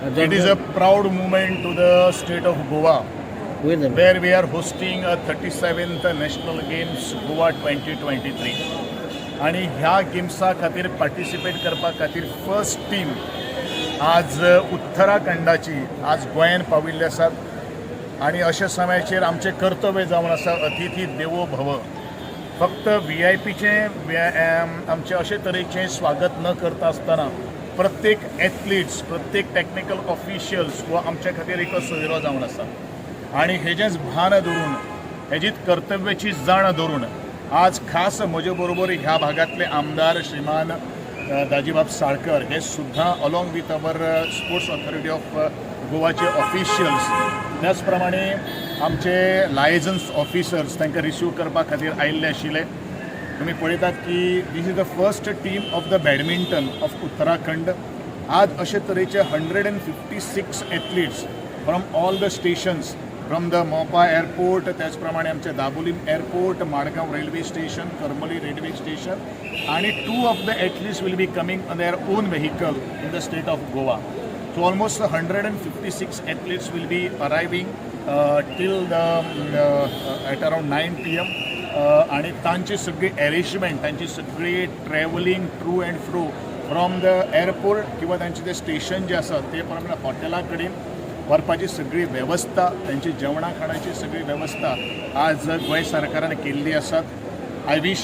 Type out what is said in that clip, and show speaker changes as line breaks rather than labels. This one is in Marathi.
It is a proud moment to the state of Goa, where we are hosting a 37th National Games Goa 2023. आणि ह्या गेम्सा खातीर पार्टिसिपेट करपा खातीर फर्स्ट टीम आज उत्तराखंडाची आज गोंयान पाविल्ली आसात आणि अशा समयाचेर आमचे कर्तव्य जावन आसा अतिथी देवो भव. फक्त VIPचें आमचे अशे तरेचें स्वागत न करता आसतना प्रत्येक एथलीट्स प्रत्येक टॅक्निकल ऑफिशियल्स हो आमचे खातीर एक सोयरो जावन आसा आणि हेजेंच भान धरून हेजीच कर्तव्याची जाण धरून आज खास म्हजे बरोबर ह्या भागातले आमदार श्रीमान दाजीबाब साळकर हे सुद्धा along with our sports authority of गोवाचे ऑफिशियल्स त्याच प्रमाणे आमचे लायसन्स ऑफिसर्स तांकां रिसीव करपा खातीर आयिल्ले आशिल्ले. तुम्ही पळयतात की this is the first team of the badminton of Uttarakhand. आज अशे तरेचे 156 athletes from all the stations from the Mopa airport त्याच प्रमाणे आमचे Dabolim airport Madgaon railway station Karmali railway station आणि 2 of the athletes will be coming on their own vehicle in the state of Goa. So almost 156 athletes will be arriving till the at around 9 PM आणि तांची सगळी अरेंजमेंट तांची सगळी travelling true and fro from the airport किंवा तांचे ते स्टेशन जे आसा ते प्रमाणे हॉटेला कडेन व्हरपाची सगळी वेवस्था तांची जेवणा खाणाची सगळी वेवस्था आज गोंय सरकारान केल्ली आसात. I wish